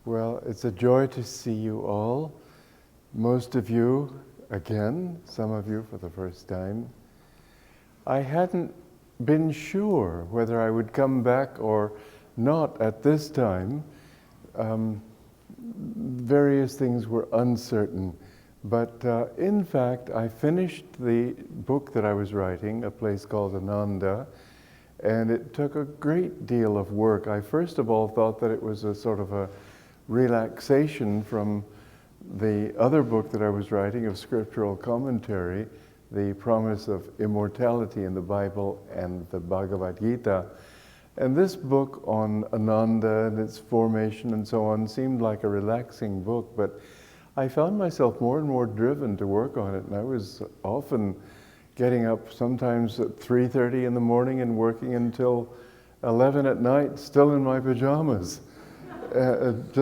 Well, it's a joy to see you all. Most of you again, some of you for the first time. I hadn't been sure whether I would come back or not at this time. Various things were uncertain, but in fact I finished the book that I was writing, a place called Ananda, and it took a great deal of work. I first of all thought that it was a sort of a relaxation from the other book that I was writing of scriptural commentary, the promise of immortality in the Bible and the Bhagavad Gita. And this book on Ananda and its formation and so on seemed like a relaxing book, but I found myself more and more driven to work on it, and I was often getting up sometimes at 3:30 in the morning and working until 11 at night, still in my pajamas. It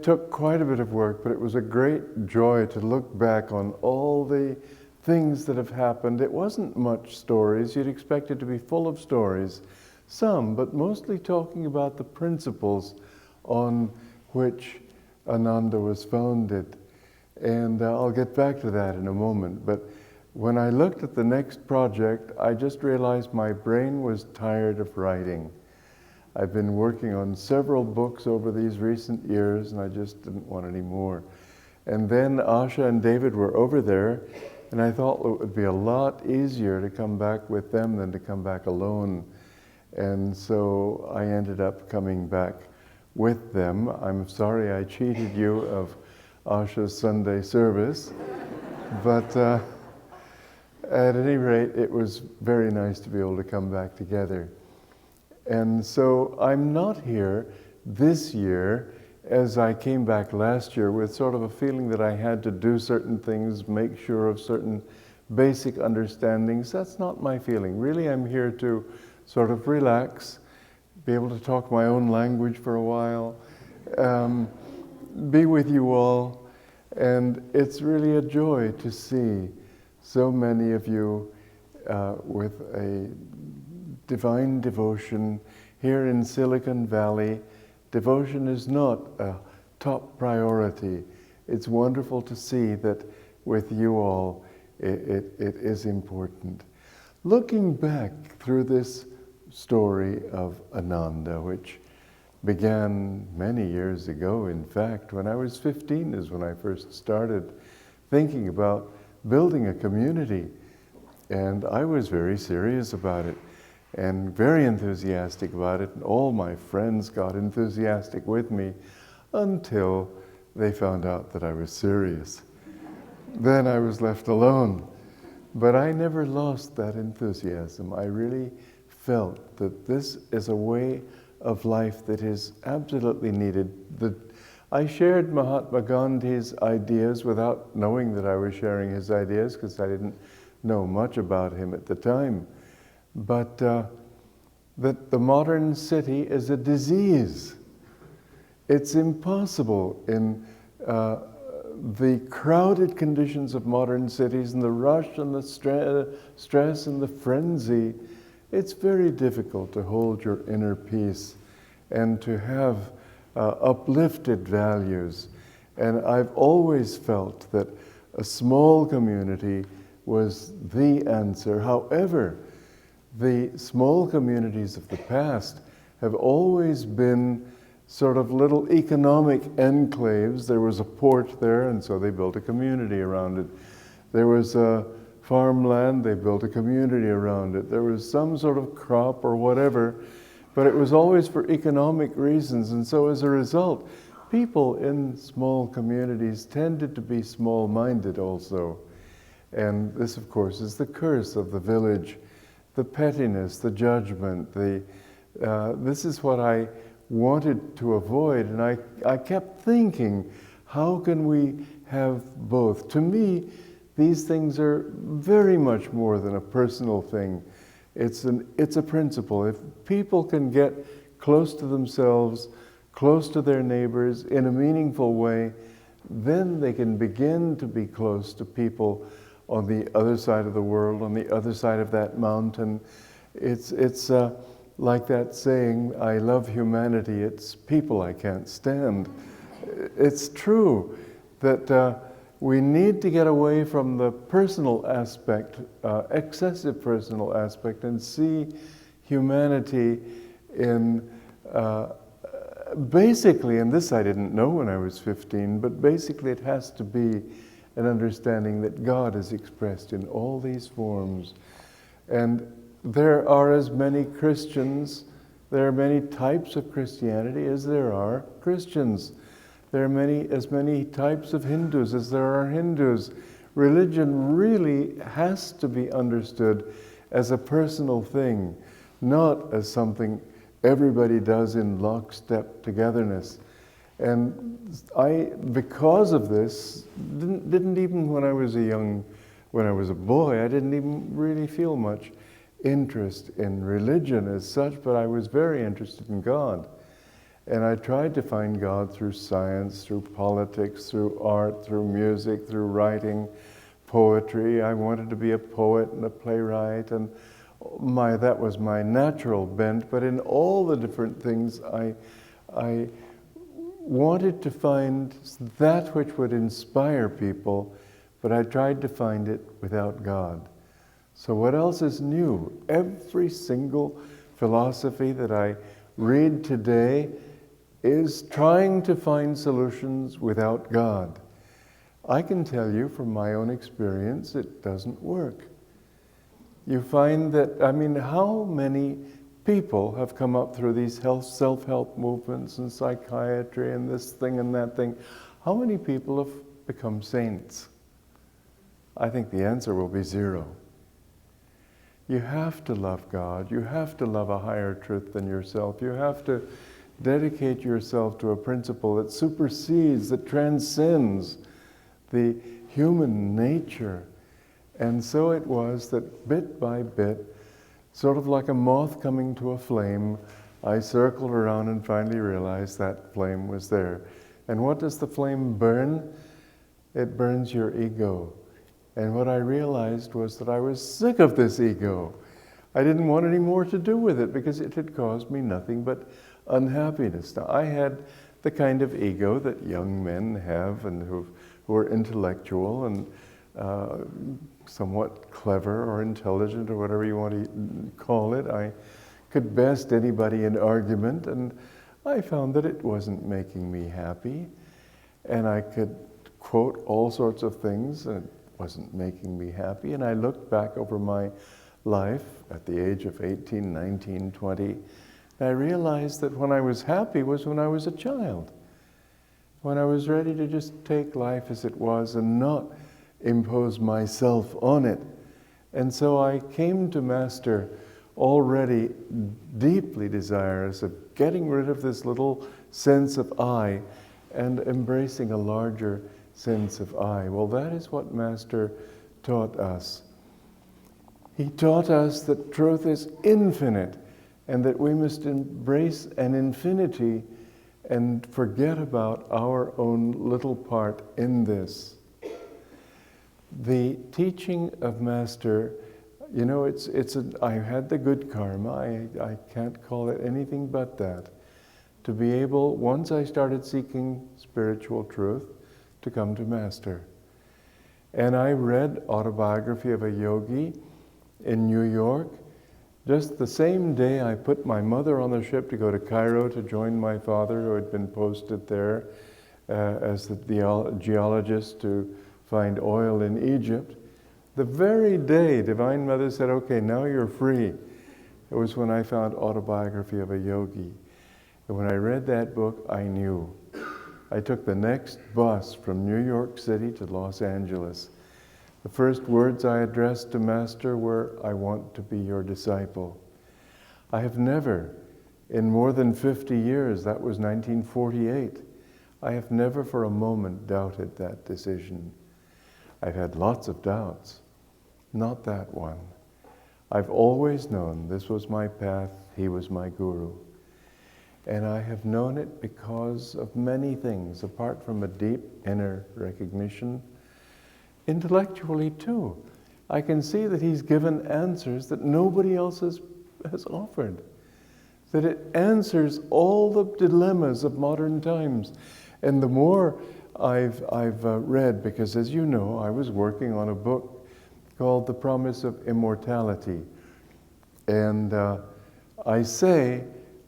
took quite a bit of work, but it was a great joy to look back on all the things that have happened. It wasn't much stories. You'd expect it to be full of stories. Some, but mostly talking about the principles on which Ananda was founded. And I'll get back to that in a moment. But when I looked at the next project, I just realized my brain was tired of writing. I've been working on several books over these recent years, and I just didn't want any more. And then Asha and David were over there, and I thought it would be a lot easier to come back with them than to come back alone. And so I ended up coming back with them. I'm sorry I cheated you of Asha's Sunday service, but at any rate, it was very nice to be able to come back together. And so I'm not here this year as I came back last year with sort of a feeling that I had to do certain things, make sure of certain basic understandings. That's not my feeling. Really, I'm here to sort of relax, be able to talk my own language for a while, be with you all. And it's really a joy to see so many of you with a divine devotion. Here in Silicon Valley, devotion is not a top priority. It's wonderful to see that with you all, it is important. Looking back through this story of Ananda, which began many years ago, in fact, when I was 15 is when I first started thinking about building a community. And I was very serious about it and very enthusiastic about it, and all my friends got enthusiastic with me until they found out that I was serious. Then I was left alone. But I never lost that enthusiasm. I really felt that this is a way of life that is absolutely needed. I shared Mahatma Gandhi's ideas without knowing that I was sharing his ideas, because I didn't know much about him at the time. But that the modern city is a disease. It's impossible in the crowded conditions of modern cities and the rush and the stress and the frenzy. It's very difficult to hold your inner peace and to have uplifted values. And I've always felt that a small community was the answer. However, the small communities of the past have always been sort of little economic enclaves. There was a port there, and so they built a community around it. There was a farmland, they built a community around it. There was some sort of crop or whatever, but it was always for economic reasons. And so as a result, people in small communities tended to be small-minded also. And this, of course, is the curse of the village. The pettiness, the judgment, this is what I wanted to avoid. And I kept thinking, how can we have both? To me, these things are very much more than a personal thing. It's a principle. If people can get close to themselves, close to their neighbors in a meaningful way, then they can begin to be close to people on the other side of the world, on the other side of that mountain. It's like that saying, I love humanity, it's people I can't stand. It's true that we need to get away from the personal aspect, excessive personal aspect, and see humanity in basically, and this I didn't know when I was 15, but basically it has to be an understanding that God is expressed in all these forms. And there are as many Christians, there are many types of Christianity as there are Christians. There are as many types of Hindus as there are Hindus. Religion really has to be understood as a personal thing, not as something everybody does in lockstep togetherness. And I, because of this, didn't even when I was a boy, I didn't even really feel much interest in religion as such, but I was very interested in God. And I tried to find God through science, through politics, through art, through music, through writing, poetry. I wanted to be a poet and a playwright, and that was my natural bent. But in all the different things, I wanted to find that which would inspire people, but I tried to find it without God. So what else is new? Every single philosophy that I read today is trying to find solutions without God. I can tell you from my own experience, it doesn't work. You find that, how many people have come up through these self-help movements and psychiatry and this thing and that thing? How many people have become saints? I think the answer will be zero. You have to love God. You have to love a higher truth than yourself. You have to dedicate yourself to a principle that supersedes, that transcends the human nature. And so it was that bit by bit, sort of like a moth coming to a flame, I circled around and finally realized that flame was there. And what does the flame burn? It burns your ego. And what I realized was that I was sick of this ego. I didn't want any more to do with it because it had caused me nothing but unhappiness. Now, I had the kind of ego that young men have and who are intellectual and somewhat clever or intelligent or whatever you want to call it. I could best anybody in argument, and I found that it wasn't making me happy. And I could quote all sorts of things, and it wasn't making me happy. And I looked back over my life at the age of 18, 19, 20, and I realized that when I was happy was when I was a child, when I was ready to just take life as it was and not impose myself on it. And so I came to Master already deeply desirous of getting rid of this little sense of I and embracing a larger sense of I. Well, that is what Master taught us. He taught us that truth is infinite and that we must embrace an infinity and forget about our own little part in this. The teaching of Master, I had the good karma, I can't call it anything but that, to be able, once I started seeking spiritual truth, to come to Master. And I read Autobiography of a Yogi in New York. Just the same day I put my mother on the ship to go to Cairo to join my father, who had been posted there as the geologist to find oil in Egypt. The very day Divine Mother said, okay, now you're free. It was when I found Autobiography of a Yogi. And when I read that book, I knew. I took the next bus from New York City to Los Angeles. The first words I addressed to Master were, I want to be your disciple. I have never, in more than 50 years, that was 1948, I have never for a moment doubted that decision. I've had lots of doubts, not that one. I've always known this was my path, he was my guru. And I have known it because of many things, apart from a deep inner recognition. Intellectually too, I can see that he's given answers that nobody else has offered. that it answers all the dilemmas of modern times. And the more I've read, because as you know, I was working on a book called The Promise of Immortality. And I say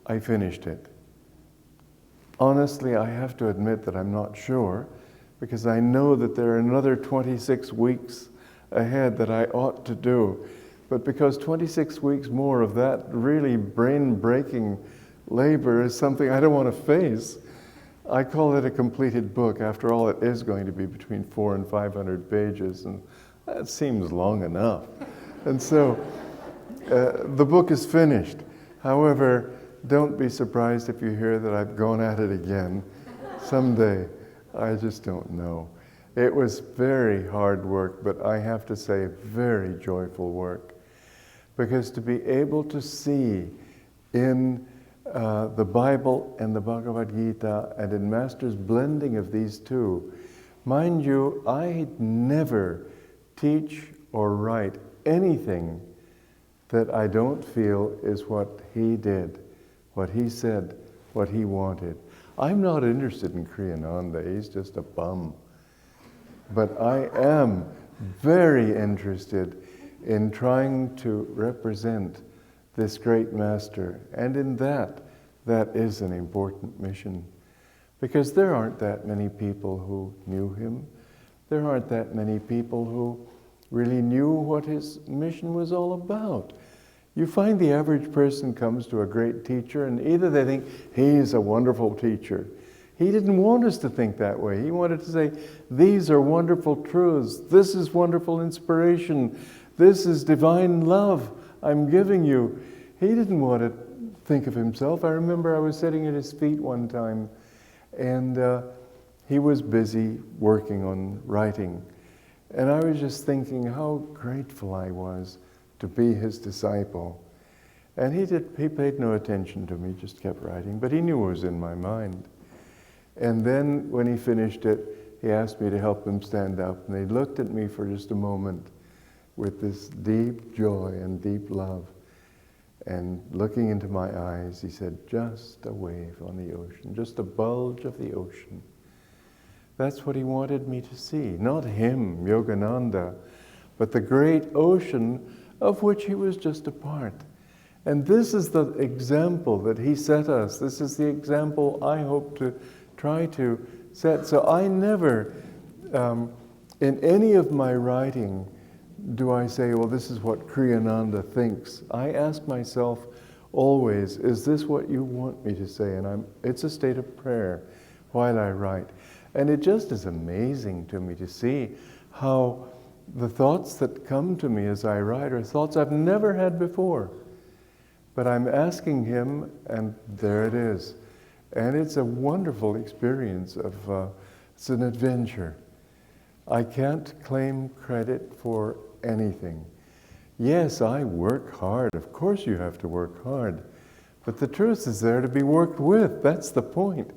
I finished it. Honestly, I have to admit that I'm not sure, because I know that there are another 26 weeks ahead that I ought to do. But because 26 weeks more of that really brain-breaking labor is something I don't want to face, I call it a completed book. After all, it is going to be between 400 and 500 pages, and that seems long enough. And so the book is finished. However, don't be surprised if you hear that I've gone at it again someday. I just don't know. It was very hard work, but I have to say very joyful work. Because to be able to see in the Bible and the Bhagavad Gita and in Master's blending of these two, mind you, I never teach or write anything that I don't feel is what he did, what he said, what he wanted. I'm not interested in Kriyananda, he's just a bum. But I am very interested in trying to represent this great master. And in that is an important mission. Because there aren't that many people who knew him. There aren't that many people who really knew what his mission was all about. You find the average person comes to a great teacher and either they think he's a wonderful teacher. He didn't want us to think that way. He wanted to say, these are wonderful truths. This is wonderful inspiration. This is divine love I'm giving you. He didn't want to think of himself. I remember I was sitting at his feet one time and he was busy working on writing. And I was just thinking how grateful I was to be his disciple. And he paid no attention to me, just kept writing, but he knew what was in my mind. And then when he finished it, he asked me to help him stand up, and he looked at me for just a moment with this deep joy and deep love. And looking into my eyes, he said, just a wave on the ocean, just a bulge of the ocean. That's what he wanted me to see, not him, Yogananda, but the great ocean of which he was just a part. And this is the example that he set us. This is the example I hope to try to set. So I never, in any of my writing, do I say, well, this is what Kriyananda thinks. I ask myself always, is this what you want me to say? And it's a state of prayer while I write. And it just is amazing to me to see how the thoughts that come to me as I write are thoughts I've never had before. But I'm asking him, and there it is. And it's a wonderful experience it's an adventure. I can't claim credit for anything. Yes, I work hard. Of course you have to work hard. But the truth is there to be worked with. That's the point.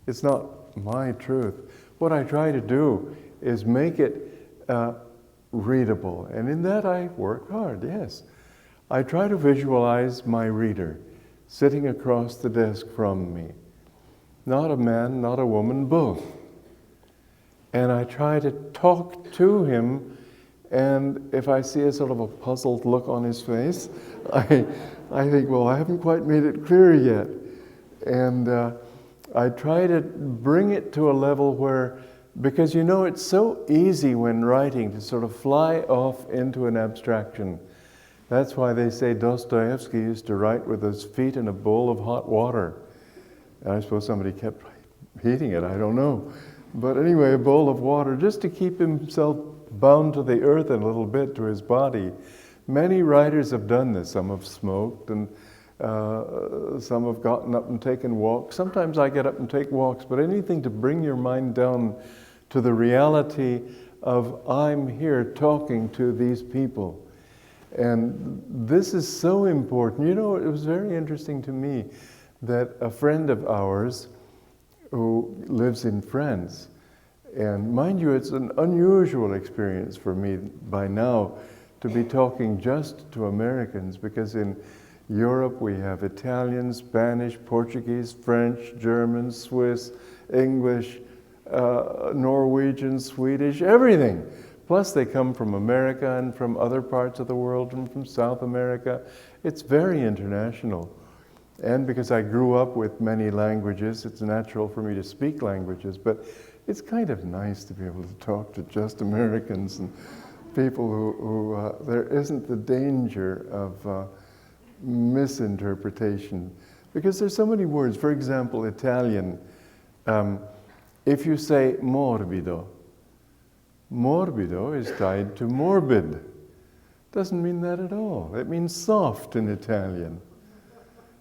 It's not my truth. What I try to do is make it readable. And in that I work hard, yes. I try to visualize my reader sitting across the desk from me. Not a man, not a woman, both. And I try to talk to him, and if I see a sort of a puzzled look on his face, I think, well, I haven't quite made it clear yet. And I try to bring it to a level where, because you know it's so easy when writing to sort of fly off into an abstraction. That's why they say Dostoevsky used to write with his feet in a bowl of hot water. And I suppose somebody kept heating it, I don't know. But anyway, a bowl of water, just to keep himself bound to the earth a little bit, to his body. Many writers have done this. Some have smoked, and some have gotten up and taken walks. Sometimes I get up and take walks, but anything to bring your mind down to the reality of I'm here talking to these people. And this is so important. You know, it was very interesting to me that a friend of ours who lives in France, and mind you, it's an unusual experience for me by now to be talking just to Americans, because in Europe, we have Italian, Spanish, Portuguese, French, German, Swiss, English, Norwegian, Swedish, everything. Plus they come from America and from other parts of the world and from South America. It's very international. And because I grew up with many languages, it's natural for me to speak languages, but it's kind of nice to be able to talk to just Americans and people who there isn't the danger of misinterpretation. Because there's so many words. For example, Italian, if you say morbido, morbido is tied to morbid. Doesn't mean that at all. It means soft in Italian.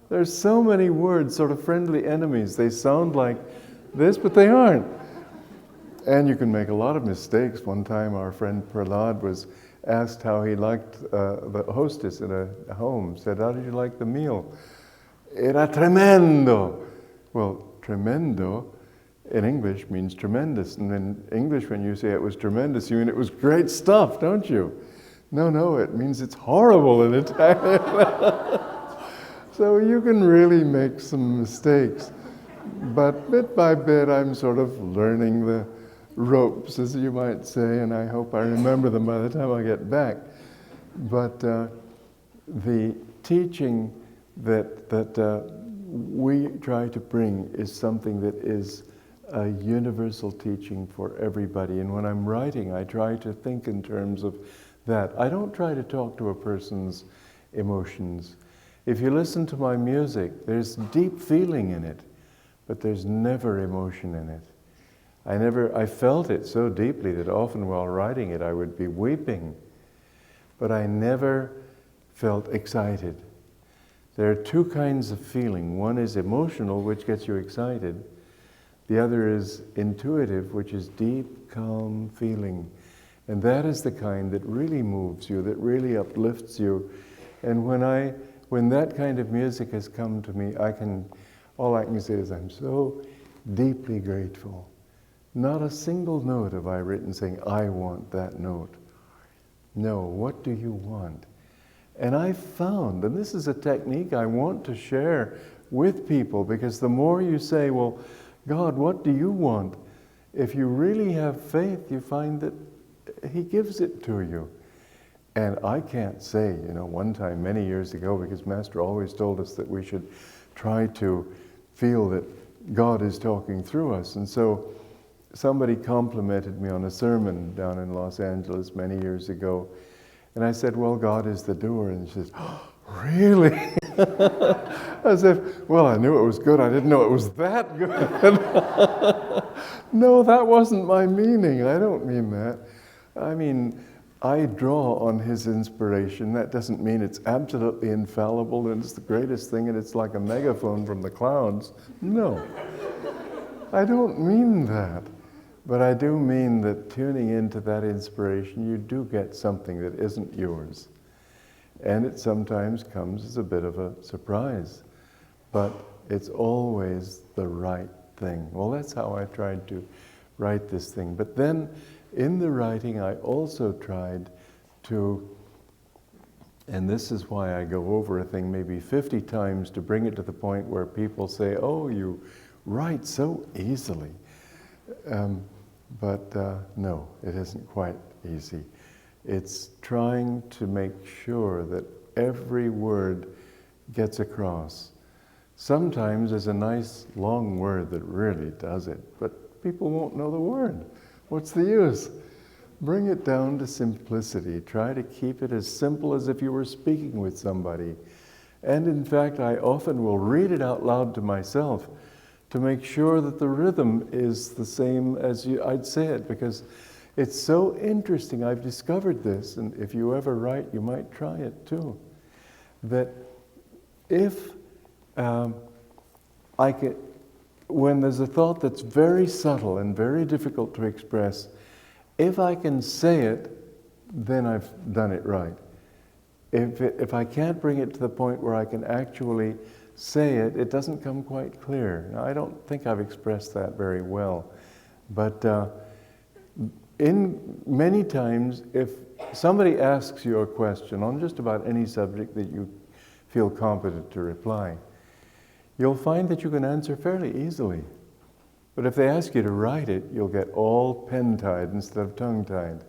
There's so many words, sort of friendly enemies. They sound like this, but they aren't. And you can make a lot of mistakes. One time our friend Prahlad was asked how he liked the hostess in a home, said, "How did you like the meal?" "Era tremendo." Well, tremendo in English means tremendous. And in English, when you say it was tremendous, you mean it was great stuff, don't you? No, it means it's horrible in Italian. So you can really make some mistakes. But bit by bit, I'm sort of learning the ropes, as you might say, and I hope I remember them by the time I get back. But the teaching that we try to bring is something that is a universal teaching for everybody. And when I'm writing, I try to think in terms of that. I don't try to talk to a person's emotions. If you listen to my music, there's deep feeling in it, but there's never emotion in it. I felt it so deeply that often while writing it I would be weeping, but I never felt excited. There are two kinds of feeling. One is emotional, which gets you excited. The other is intuitive, which is deep, calm feeling. And that is the kind that really moves you, that really uplifts you. And when that kind of music has come to me, all I can say is I'm so deeply grateful. Not a single note have I written saying, I want that note. No, what do you want? And I found, and this is a technique I want to share with people, because the more you say, well, God, what do you want? If you really have faith, you find that He gives it to you. And I can't say, one time many years ago, because Master always told us that we should try to feel that God is talking through us. And so somebody complimented me on a sermon down in Los Angeles many years ago. And I said, well, God is the doer. And she says, oh, really? As if, well, I knew it was good. I didn't know it was that good. No, that wasn't my meaning. I don't mean that. I mean, I draw on His inspiration. That doesn't mean it's absolutely infallible and it's the greatest thing and it's like a megaphone from the clouds. No. I don't mean that. But I do mean that tuning into that inspiration, you do get something that isn't yours. And it sometimes comes as a bit of a surprise. But it's always the right thing. Well, that's how I tried to write this thing. But then, in the writing, I also tried to, and this is why I go over a thing maybe 50 times to bring it to the point where people say, oh, you write so easily. But no, it isn't quite easy. It's trying to make sure that every word gets across. Sometimes there's a nice long word that really does it, but people won't know the word. What's the use? Bring it down to simplicity. Try to keep it as simple as if you were speaking with somebody. And in fact, I often will read it out loud to myself to make sure that the rhythm is the same as I'd say it, because it's so interesting. I've discovered this, and if you ever write, you might try it too, that if when there's a thought that's very subtle and very difficult to express, if I can say it, then I've done it right. If I can't bring it to the point where I can actually say it, it doesn't come quite clear. Now, I don't think I've expressed that very well, but in many times, if somebody asks you a question on just about any subject that you feel competent to reply. You'll find that you can answer fairly easily. But if they ask you to write it, you'll get all pen-tied instead of tongue-tied.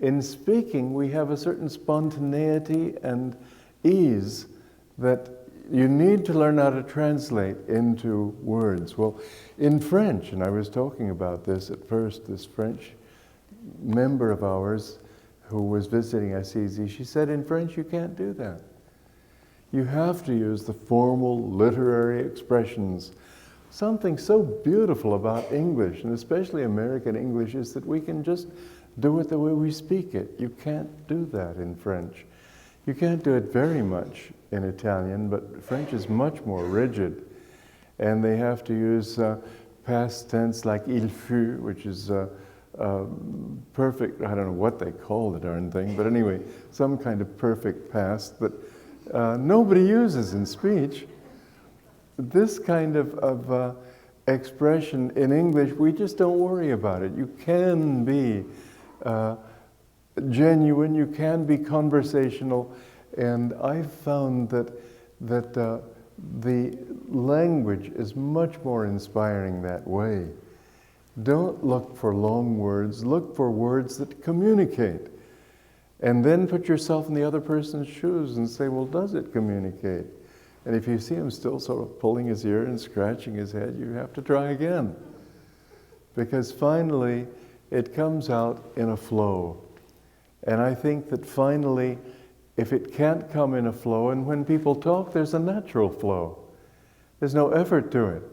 In speaking, we have a certain spontaneity and ease that you need to learn how to translate into words. Well, in French, and I was talking about this at first, this French member of ours who was visiting Assisi, she said, in French you can't do that. You have to use the formal literary expressions. Something so beautiful about English, and especially American English, is that we can just do it the way we speak it. You can't do that in French. You can't do it very much in Italian, but French is much more rigid. And they have to use past tense like il fut, which is perfect, I don't know what they call the darn thing, but anyway, some kind of perfect past that nobody uses in speech. This kind of expression in English, we just don't worry about it. You can be genuine, you can be conversational, and I've found that the language is much more inspiring that way. Don't look for long words, look for words that communicate. And then put yourself in the other person's shoes and say, well, does it communicate? And if you see him still sort of pulling his ear and scratching his head, you have to try again. Because finally, it comes out in a flow. And I think that finally, if it can't come in a flow, and when people talk, there's a natural flow. There's no effort to it.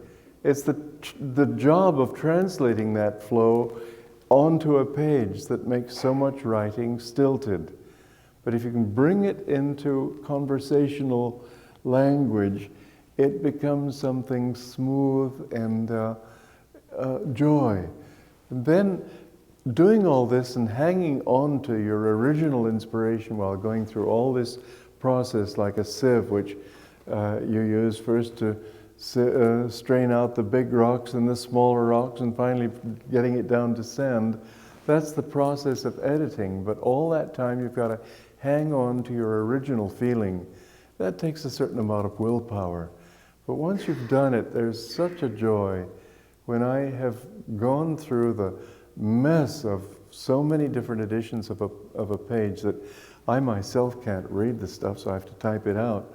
It's the job of translating that flow onto a page that makes so much writing stilted. But if you can bring it into conversational language, it becomes something smooth and joy. And then doing all this and hanging on to your original inspiration while going through all this process like a sieve, which you use first to strain out the big rocks and the smaller rocks and finally getting it down to sand, that's the process of editing. But all that time you've got to hang on to your original feeling. That takes a certain amount of willpower. But once you've done it, there's such a joy. When I have gone through the mess of so many different editions of a page that I myself can't read the stuff, so I have to type it out.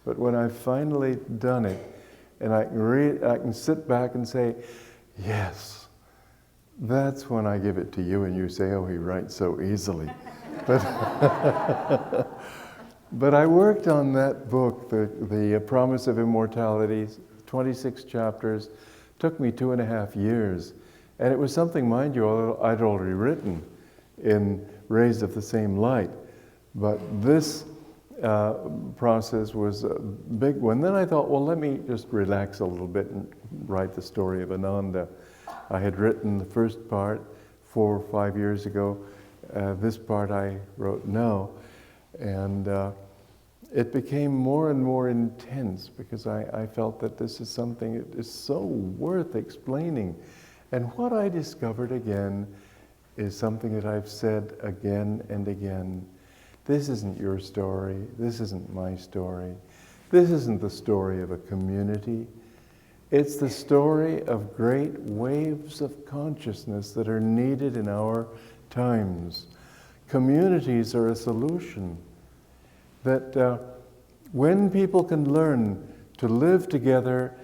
But when I've finally done it, and I can read, I can sit back and say, yes, that's when I give it to you, and you say, oh, he writes so easily. But I worked on that book, the Promise of Immortality, 26 chapters, took me 2.5 years. And it was something, mind you, I'd already written in Rays of the Same Light. But this process was a big one. Then I thought, well, let me just relax a little bit and write the story of Ananda. I had written the first part 4 or 5 years ago. This part I wrote now. And it became more and more intense because I felt that this is something that is so worth explaining. And what I discovered again is something that I've said again and again. This isn't your story. This isn't my story. This isn't the story of a community. It's the story of great waves of consciousness that are needed in our times. Communities are a solution. That when people can learn to live together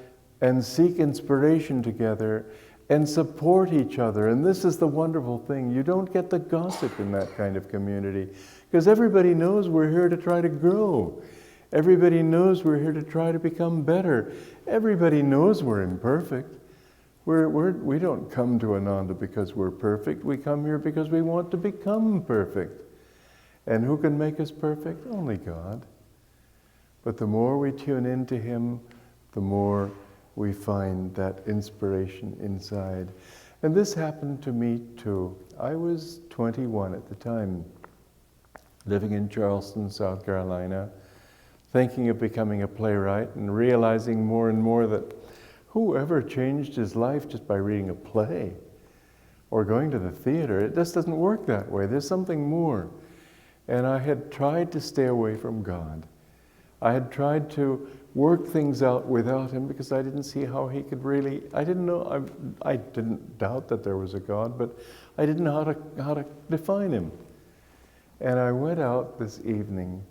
and seek inspiration together and support each other, and this is the wonderful thing, you don't get the gossip in that kind of community because everybody knows we're here to try to grow. Everybody knows we're here to try to become better. Everybody knows we're imperfect. We don't come to Ananda because we're perfect. We come here because we want to become perfect. And who can make us perfect? Only God. But the more we tune into Him, the more we find that inspiration inside. And this happened to me too. I was 21 at the time, living in Charleston, South Carolina, thinking of becoming a playwright and realizing more and more that whoever changed his life just by reading a play or going to the theater, it just doesn't work that way. There's something more. And I had tried to stay away from God. I had tried to work things out without him because I didn't see how he could really, I didn't know, I didn't doubt that there was a God, but I didn't know how to define him. And I went out this evening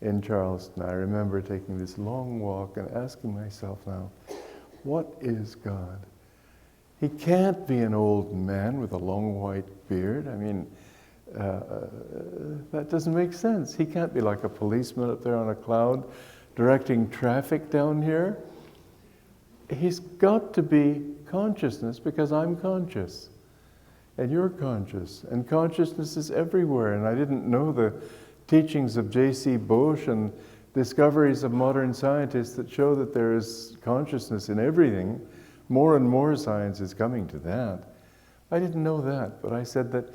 in Charleston. I remember taking this long walk and asking myself now, what is God? He can't be an old man with a long white beard. I mean, that doesn't make sense. He can't be like a policeman up there on a cloud directing traffic down here. He's got to be consciousness because I'm conscious and you're conscious, and consciousness is everywhere. And I didn't know the teachings of J.C. Bosch and discoveries of modern scientists that show that there is consciousness in everything. More and more science is coming to that. I didn't know that, but I said that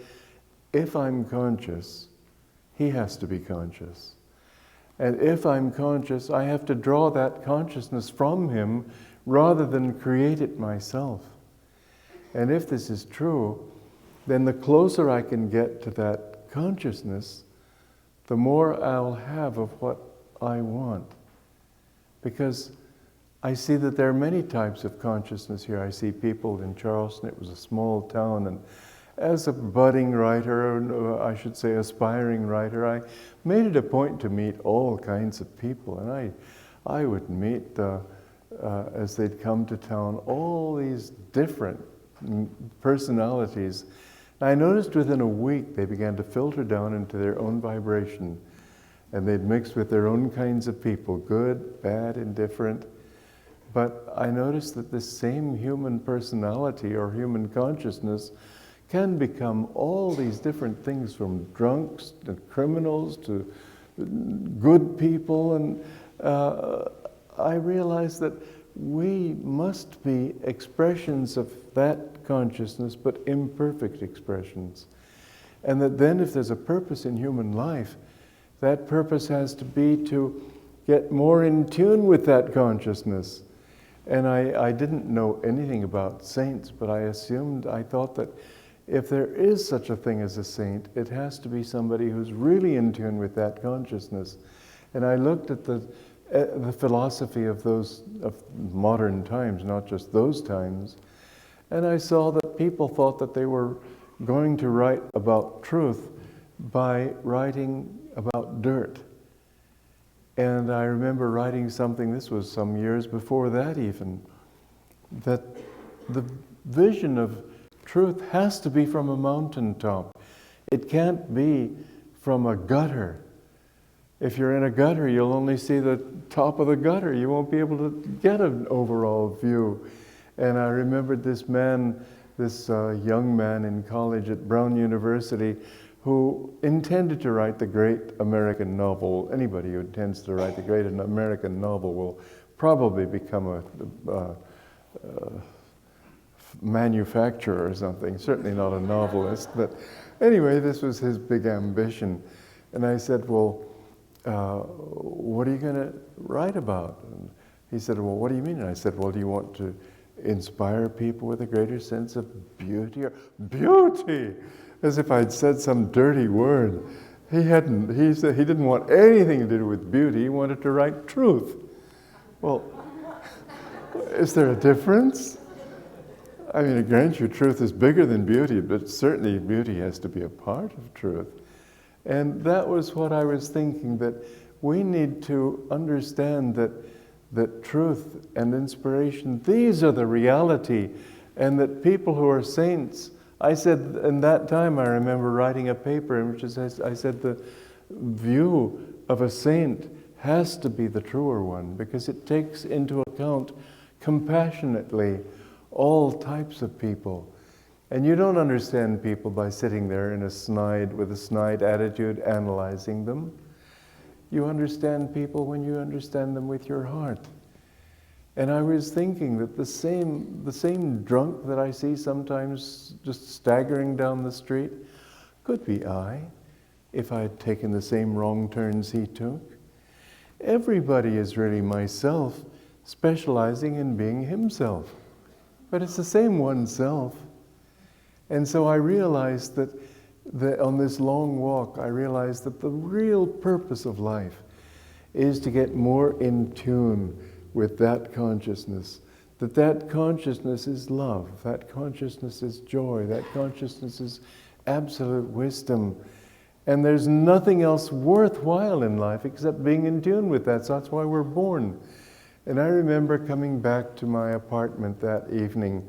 if I'm conscious, he has to be conscious. And if I'm conscious, I have to draw that consciousness from him rather than create it myself. And if this is true, then the closer I can get to that consciousness, the more I'll have of what I want. Because I see that there are many types of consciousness here. I see people in Charleston, it was a small town, and as a budding writer, or I should say aspiring writer, I made it a point to meet all kinds of people. And I would meet, as they'd come to town, all these different personalities. And I noticed within a week they began to filter down into their own vibration. And they'd mix with their own kinds of people, good, bad, indifferent. But I noticed that this same human personality or human consciousness can become all these different things, from drunks to criminals to good people. And I realized that we must be expressions of that consciousness, but imperfect expressions. And that then if there's a purpose in human life, that purpose has to be to get more in tune with that consciousness. And I didn't know anything about saints, but I thought that if there is such a thing as a saint, it has to be somebody who's really in tune with that consciousness. And I looked at the philosophy of modern times, not just those times, and I saw that people thought that they were going to write about truth by writing about dirt. And I remember writing something, this was some years before that even, that the vision of truth has to be from a mountaintop. It can't be from a gutter. If you're in a gutter, you'll only see the top of the gutter. You won't be able to get an overall view. And I remembered this man, this young man in college at Brown University, who intended to write the great American novel. Anybody who intends to write the great American novel will probably become a manufacturer or something, certainly not a novelist. But anyway, this was his big ambition. And I said, well, what are you going to write about? And he said, well, what do you mean? And I said, well, do you want to inspire people with a greater sense of beauty? Beauty! As if I'd said some dirty word. He said he didn't want anything to do with beauty, he wanted to write truth. Well, is there a difference? I mean, I grant you, truth is bigger than beauty, but certainly beauty has to be a part of truth. And that was what I was thinking, that we need to understand that truth and inspiration, these are the reality, and that people who are saints, I said, in that time I remember writing a paper in which I said the view of a saint has to be the truer one, because it takes into account compassionately all types of people. And you don't understand people by sitting there with a snide attitude analyzing them. You understand people when you understand them with your heart. And I was thinking that the same drunk that I see sometimes just staggering down the street could be I, if I had taken the same wrong turns he took. Everybody is really myself, specializing in being himself. But it's the same oneself. And so I realized that on this long walk, I realized that the real purpose of life is to get more in tune with that consciousness. That consciousness is love, that consciousness is joy, that consciousness is absolute wisdom. And there's nothing else worthwhile in life except being in tune with that. So that's why we're born. And I remember coming back to my apartment that evening,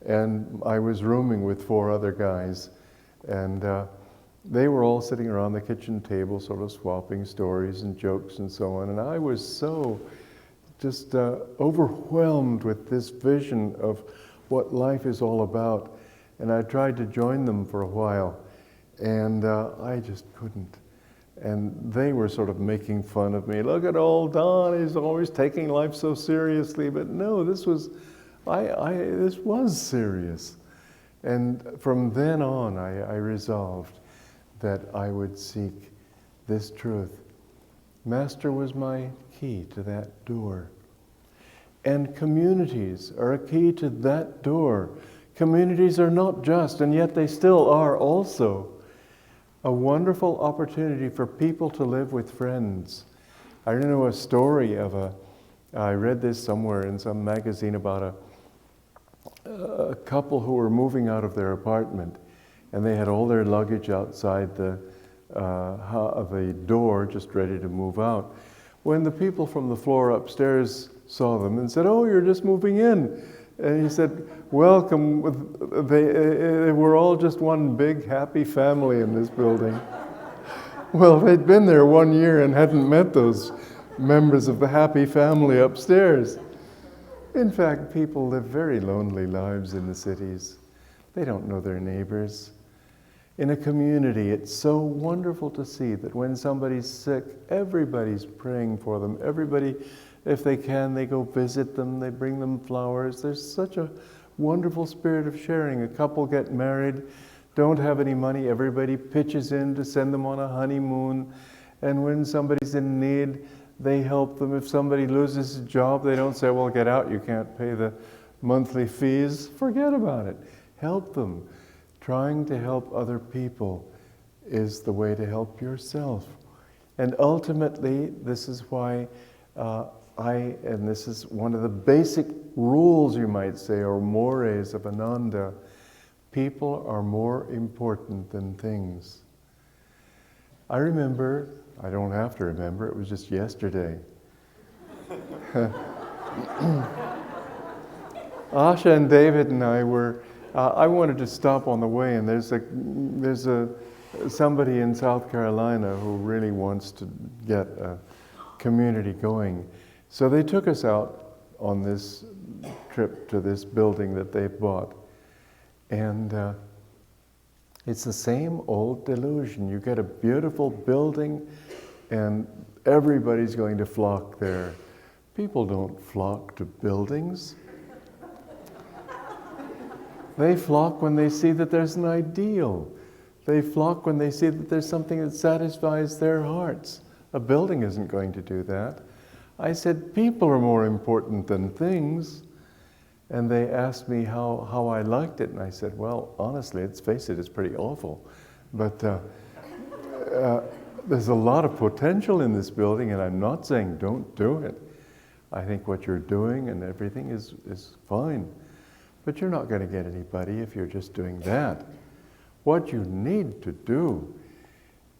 and I was rooming with 4 other guys, and they were all sitting around the kitchen table sort of swapping stories and jokes and so on. And I was so just overwhelmed with this vision of what life is all about. And I tried to join them for a while, and I just couldn't. And they were sort of making fun of me. Look at old Don, he's always taking life so seriously. But no, this was serious. And from then on, I resolved that I would seek this truth. Master was my key to that door. And communities are a key to that door. Communities are not just, and yet they still are also, a wonderful opportunity for people to live with friends. I know a story of I read this somewhere in some magazine about a couple who were moving out of their apartment, and they had all their luggage outside the door, just ready to move out. When the people from the floor upstairs saw them and said, "Oh, you're just moving in." And he said, "Welcome." They were all just one big happy family in this building. Well, they'd been there 1 year and hadn't met those members of the happy family upstairs. In fact, people live very lonely lives in the cities. They don't know their neighbors. In a community, it's so wonderful to see that when somebody's sick, everybody's praying for them. Everybody, if they can, they go visit them, they bring them flowers. There's such a wonderful spirit of sharing. A couple get married, don't have any money, everybody pitches in to send them on a honeymoon. And when somebody's in need, they help them. If somebody loses a job, they don't say, "Well, get out, you can't pay the monthly fees." Forget about it. Help them. Trying to help other people is the way to help yourself. And ultimately, this is why and this is one of the basic rules, you might say, or mores of Ananda, people are more important than things. I remember, I don't have to remember, it was just yesterday. Asha and David and I were, I wanted to stop on the way, and there's somebody in South Carolina who really wants to get a community going. So they took us out on this trip to this building that they bought. And it's the same old delusion. You get a beautiful building and everybody's going to flock there. People don't flock to buildings. They flock when they see that there's an ideal. They flock when they see that there's something that satisfies their hearts. A building isn't going to do that. I said, people are more important than things. And they asked me how I liked it. And I said, well, honestly, let's face it, it's pretty awful. But there's a lot of potential in this building, and I'm not saying don't do it. I think what you're doing and everything is fine. But you're not going to get anybody if you're just doing that. What you need to do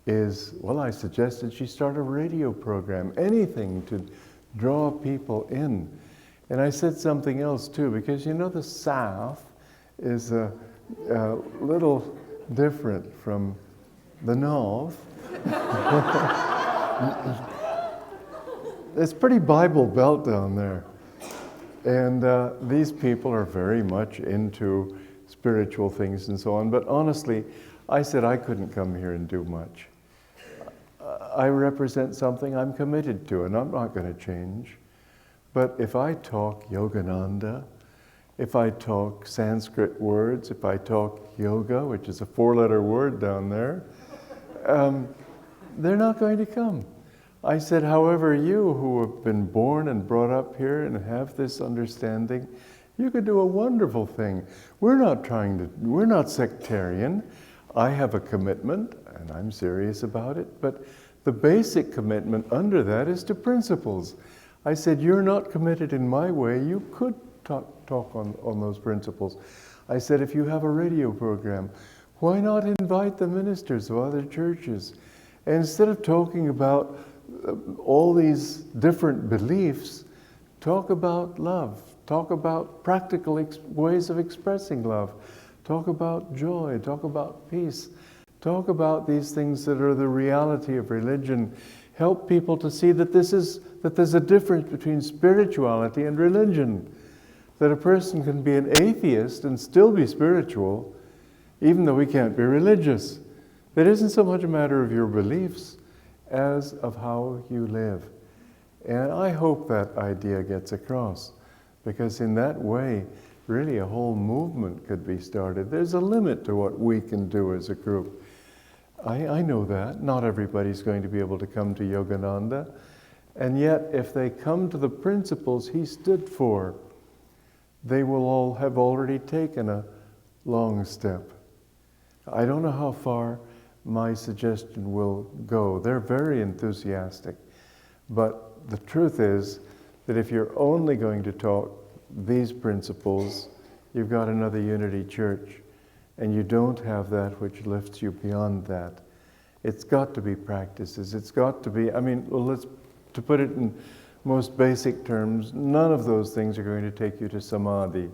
is, well, I suggested she start a radio program, anything to draw people in. And I said something else too, because you know the South is a little different from the North. It's pretty Bible Belt down there. And these people are very much into spiritual things and so on. But honestly, I said I couldn't come here and do much. I represent something I'm committed to, and I'm not going to change. But if I talk Yogananda, if I talk Sanskrit words, if I talk yoga, which is a 4-letter word down there, they're not going to come. I said, however, you who have been born and brought up here and have this understanding, you could do a wonderful thing. We're not sectarian. I have a commitment, and I'm serious about it, but The basic commitment under that is to principles. I said, you're not committed in my way. You could talk on those principles. I said, if you have a radio program, why not invite the ministers of other churches? And instead of talking about all these different beliefs, talk about love. Talk about practical ways of expressing love. Talk about joy. Talk about peace. Talk about these things that are the reality of religion. Help people to see that there's a difference between spirituality and religion. That a person can be an atheist and still be spiritual, even though he can't be religious. It isn't so much a matter of your beliefs as of how you live. And I hope that idea gets across, because in that way, really a whole movement could be started. There's a limit to what we can do as a group. I know that. Not everybody's going to be able to come to Yogananda. And yet, if they come to the principles he stood for, they will all have already taken a long step. I don't know how far my suggestion will go. They're very enthusiastic. But the truth is that if you're only going to talk these principles, you've got another unity church, and you don't have that which lifts you beyond that. It's got to be practices. It's got to be, to put it in most basic terms, none of those things are going to take you to samadhi.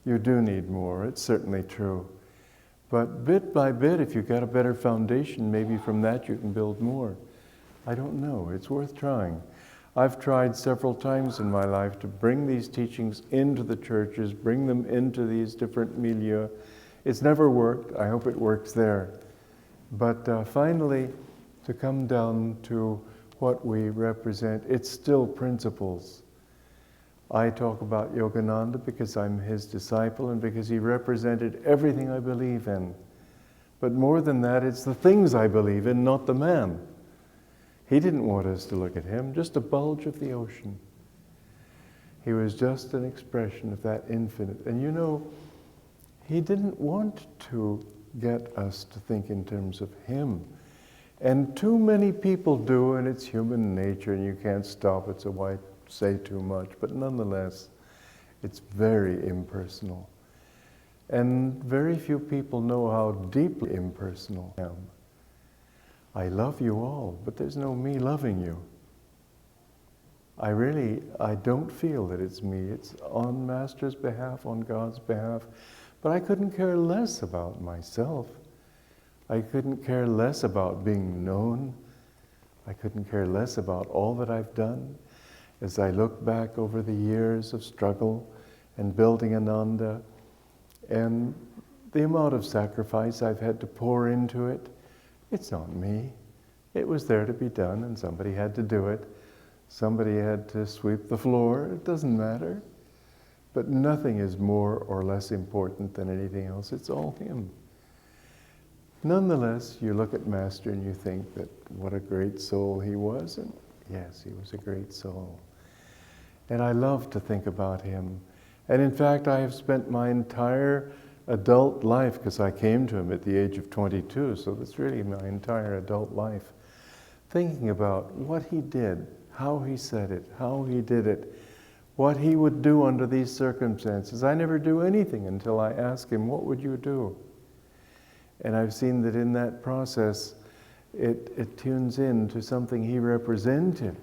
You do need more, it's certainly true. But bit by bit, if you've got a better foundation, maybe from that you can build more. I don't know, it's worth trying. I've tried several times in my life to bring these teachings into the churches, bring them into these different milieux. It's never worked. I hope it works there. But finally, to come down to what we represent, it's still principles. I talk about Yogananda because I'm his disciple and because he represented everything I believe in. But more than that, it's the things I believe in, not the man. He didn't want us to look at him, just a bulge of the ocean. He was just an expression of that infinite. And you know, he didn't want to get us to think in terms of him. And too many people do, and it's human nature, and you can't stop it, so why say too much? But nonetheless, it's very impersonal. And very few people know how deeply impersonal I am. I love you all, but there's no me loving you. I don't feel that it's me. It's on Master's behalf, on God's behalf. But I couldn't care less about myself. I couldn't care less about being known. I couldn't care less about all that I've done. As I look back over the years of struggle and building Ananda, and the amount of sacrifice I've had to pour into it, it's not me. It was there to be done, and somebody had to do it. Somebody had to sweep the floor. It doesn't matter. But nothing is more or less important than anything else. It's all him. Nonetheless, you look at Master and you think that what a great soul he was, and yes, he was a great soul. And I love to think about him. And in fact, I have spent my entire adult life, because I came to him at the age of 22, so that's really my entire adult life, thinking about what he did, how he said it, how he did it, what he would do under these circumstances. I never do anything until I ask him, what would you do? And I've seen that in that process, it tunes in to something he represented,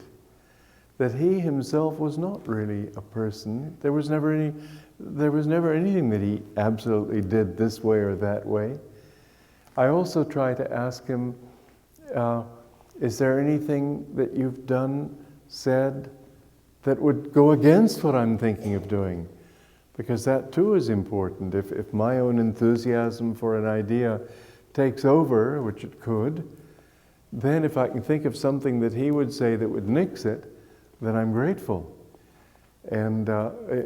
that he himself was not really a person. There was never anything that he absolutely did this way or that way. I also try to ask him, is there anything that you've done, said, that would go against what I'm thinking of doing? Because that too is important. If my own enthusiasm for an idea takes over, which it could, then if I can think of something that he would say that would nix it, then I'm grateful. And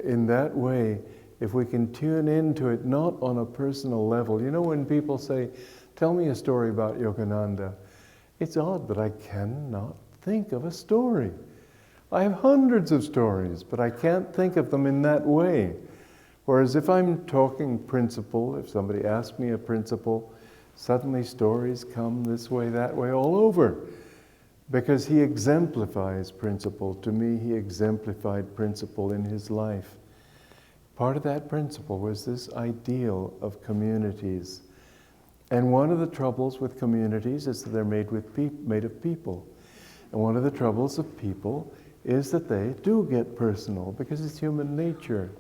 in that way, if we can tune into it not on a personal level, you know, when people say, tell me a story about Yogananda, it's odd, but I cannot think of a story. I have hundreds of stories, but I can't think of them in that way. Whereas if I'm talking principle, if somebody asks me a principle, suddenly stories come this way, that way, all over. because he exemplifies principle. To me, he exemplified principle in his life. Part of that principle was this ideal of communities. And one of the troubles with communities is that they're made of people. And one of the troubles of people is that they do get personal, because it's human nature.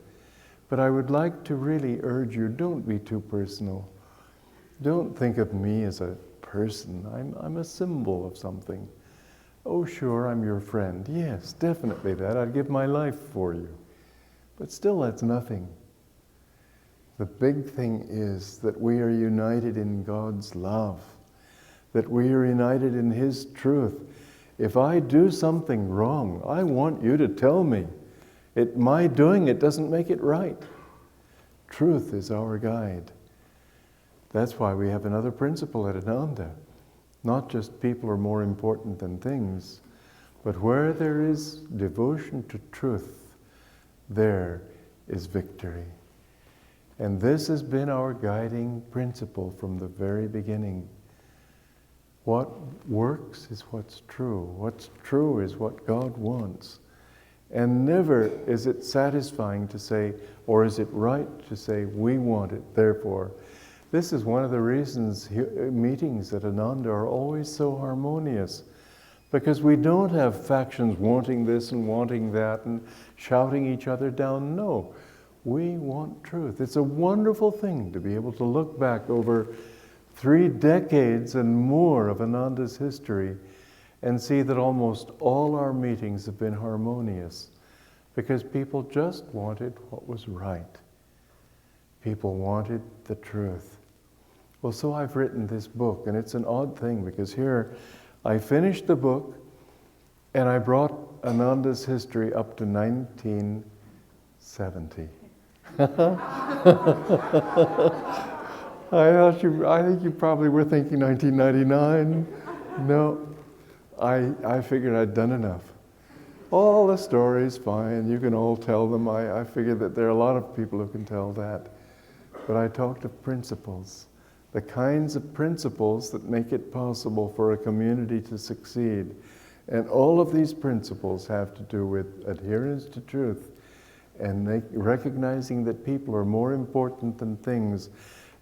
But I would like to really urge you, don't be too personal. Don't think of me as a person. I'm a symbol of something. Oh, sure, I'm your friend. Yes, definitely that. I'd give my life for you. But still, that's nothing. The big thing is that we are united in God's love, that we are united in His truth. If I do something wrong, I want you to tell me. My doing it doesn't make it right. Truth is our guide. That's why we have another principle at Ananda. Not just people are more important than things, but where there is devotion to truth, there is victory. And this has been our guiding principle from the very beginning. What works is what's true. What's true is what God wants. And never is it satisfying to say, or is it right to say, we want it, therefore. This is one of the reasons meetings at Ananda are always so harmonious, because we don't have factions wanting this and wanting that and shouting each other down. No, we want truth. It's a wonderful thing to be able to look back over 3 decades and more of Ananda's history and see that almost all our meetings have been harmonious, because people just wanted what was right. People wanted the truth. Well, so I've written this book, and it's an odd thing, because here I finished the book and I brought Ananda's history up to 1970. I think you probably were thinking 1999. No, I figured I'd done enough. All the stories, fine, you can all tell them. I figured that there are a lot of people who can tell that. But I talked of principles, the kinds of principles that make it possible for a community to succeed. And all of these principles have to do with adherence to truth and recognizing that people are more important than things,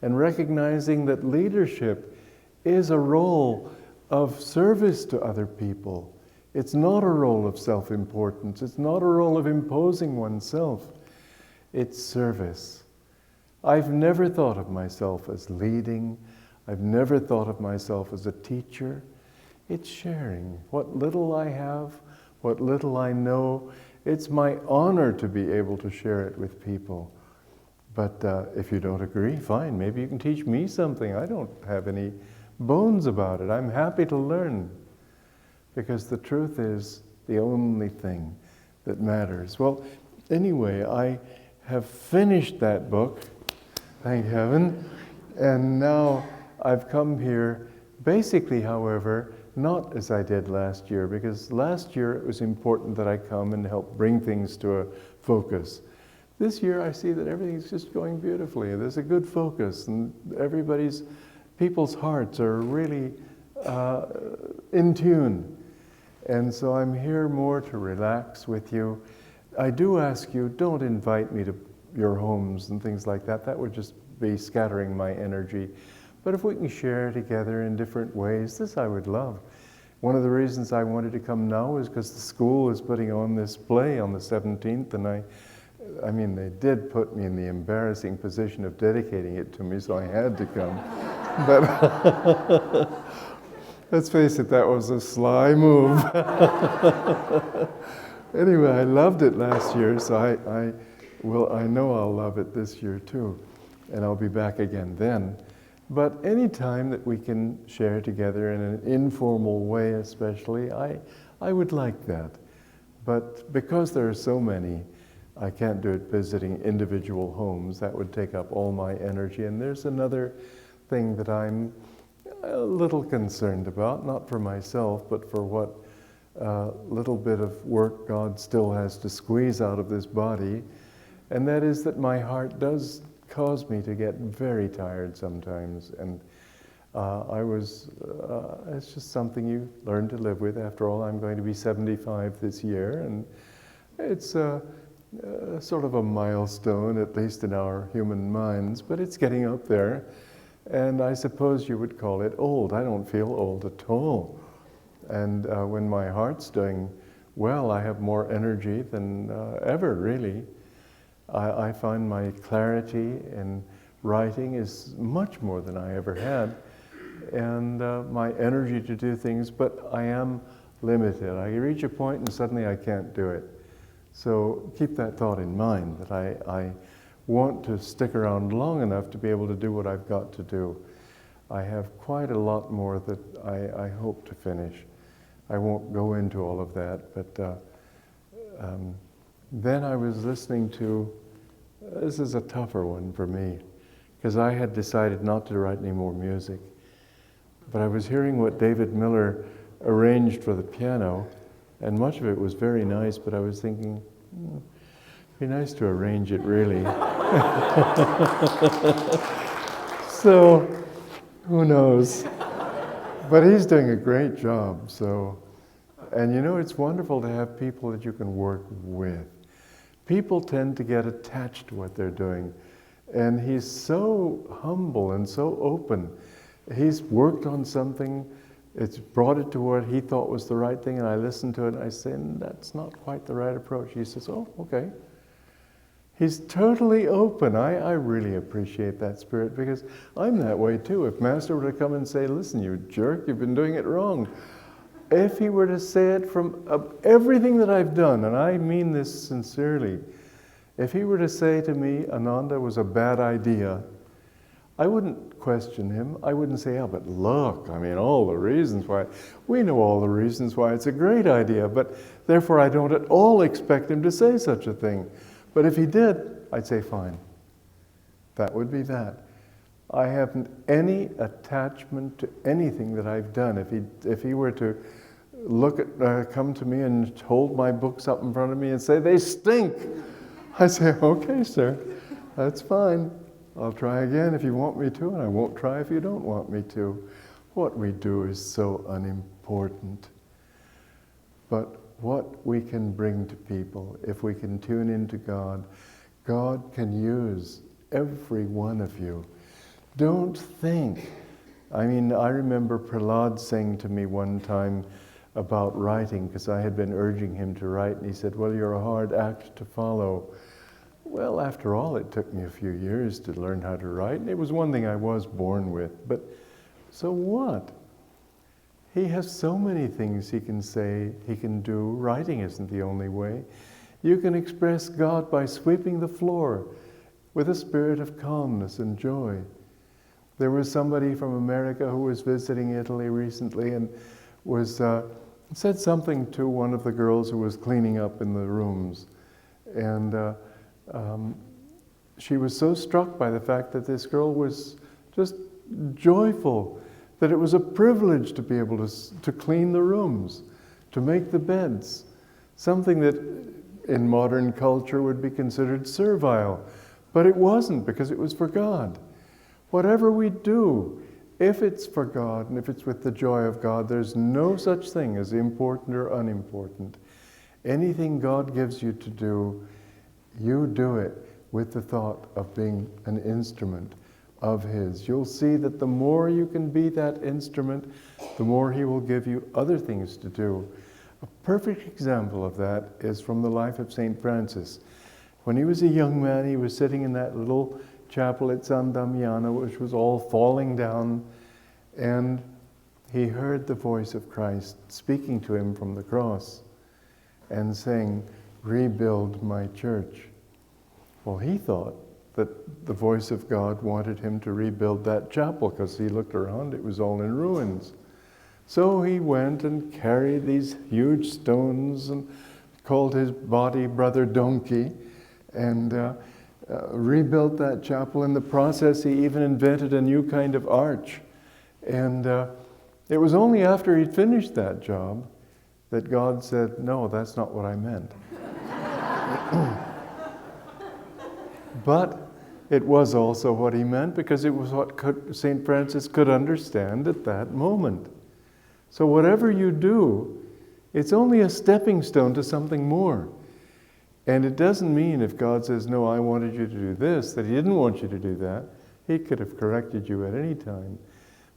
and recognizing that leadership is a role of service to other people. It's not a role of self-importance. It's not a role of imposing oneself. It's service. I've never thought of myself as leading. I've never thought of myself as a teacher. It's sharing. What little I have, what little I know, it's my honor to be able to share it with people. But if you don't agree, fine, maybe you can teach me something. I don't have any bones about it. I'm happy to learn, because the truth is the only thing that matters. Well, anyway, I have finished that book, thank heaven, and now I've come here, basically, however, not as I did last year, because last year it was important that I come and help bring things to a focus. This year I see that everything's just going beautifully. There's a good focus, and people's hearts are really in tune. And so I'm here more to relax with you. I do ask you, don't invite me to your homes and things like that. That would just be scattering my energy. But if we can share together in different ways, this I would love. One of the reasons I wanted to come now is because the school is putting on this play on the 17th, and I mean, they did put me in the embarrassing position of dedicating it to me, so I had to come. But let's face it, that was a sly move. Anyway, I loved it last year, so I know I'll love it this year too, and I'll be back again then. But any time that we can share together in an informal way especially, I would like that. But because there are so many, I can't do it visiting individual homes. That would take up all my energy. And there's another thing that I'm a little concerned about, not for myself, but for what little bit of work God still has to squeeze out of this body. And that is that my heart does cause me to get very tired sometimes. And It's just something you learn to live with. After all, I'm going to be 75 this year, and it's sort of a milestone, at least in our human minds, but it's getting up there. And I suppose you would call it old. I don't feel old at all. And when my heart's doing well, I have more energy than ever, really. I find my clarity in writing is much more than I ever had. And my energy to do things, but I am limited. I reach a point and suddenly I can't do it. So keep that thought in mind, that I want to stick around long enough to be able to do what I've got to do. I have quite a lot more that I hope to finish. I won't go into all of that, but then I was listening to, this is a tougher one for me, because I had decided not to write any more music. But I was hearing what David Miller arranged for the piano, and much of it was very nice, but I was thinking, it'd be nice to arrange it, really. So, who knows? But he's doing a great job, so. And you know, it's wonderful to have people that you can work with. People tend to get attached to what they're doing, and he's so humble and so open. He's worked on something, it's brought it to what he thought was the right thing, and I listened to it and I said, that's not quite the right approach. He says, oh, okay. He's totally open. I really appreciate that spirit, because I'm that way too. If Master were to come and say, listen, you jerk, you've been doing it wrong. If he were to say it from everything that I've done, and I mean this sincerely, if he were to say to me, Ananda was a bad idea, I wouldn't question him. I wouldn't say, oh, but look, I mean, all the reasons why. We know all the reasons why it's a great idea, but therefore I don't at all expect him to say such a thing. But if he did, I'd say, fine. That would be that. I haven't any attachment to anything that I've done. If he were to come to me and hold my books up in front of me and say, they stink, I say, okay, sir, that's fine. I'll try again if you want me to, and I won't try if you don't want me to. What we do is so unimportant. But what we can bring to people, if we can tune into God, God can use every one of you. Don't think. I mean, I remember Prahlad saying to me one time about writing, because I had been urging him to write, and he said, well, you're a hard act to follow. Well, after all, it took me a few years to learn how to write, and it was one thing I was born with. But so what? He has so many things he can say, he can do. Writing isn't the only way. You can express God by sweeping the floor with a spirit of calmness and joy. There was somebody from America who was visiting Italy recently and said something to one of the girls who was cleaning up in the rooms. And she was so struck by the fact that this girl was just joyful, that it was a privilege to be able to clean the rooms, to make the beds, something that in modern culture would be considered servile. But it wasn't, because it was for God. Whatever we do, if it's for God and if it's with the joy of God, there's no such thing as important or unimportant. Anything God gives you to do, you do it with the thought of being an instrument of His. You'll see that the more you can be that instrument, the more He will give you other things to do. A perfect example of that is from the life of St. Francis. When he was a young man, he was sitting in that little chapel at San Damiano, which was all falling down, and he heard the voice of Christ speaking to him from the cross and saying, rebuild my church. Well, he thought that the voice of God wanted him to rebuild that chapel, because he looked around, it was all in ruins. So he went and carried these huge stones and called his body Brother Donkey, and rebuilt that chapel. In the process, he even invented a new kind of arch. And it was only after he'd finished that job that God said, no, that's not what I meant. But it was also what he meant, because it was what St. Francis could understand at that moment. So whatever you do, it's only a stepping stone to something more. And it doesn't mean if God says, no, I wanted you to do this, that he didn't want you to do that. He could have corrected you at any time.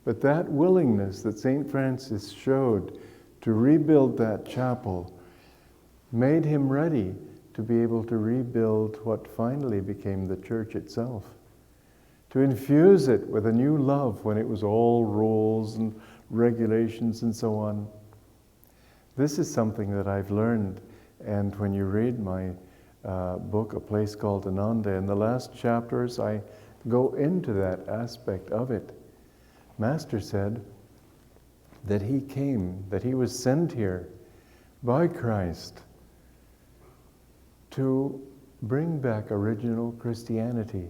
But that willingness that St. Francis showed to rebuild that chapel made him ready to be able to rebuild what finally became the church itself. To infuse it with a new love when it was all rules and regulations and so on. This is something that I've learned, and when you read my book, A Place Called Ananda, in the last chapters I go into that aspect of it. Master said that he came, that he was sent here by Christ to bring back original Christianity.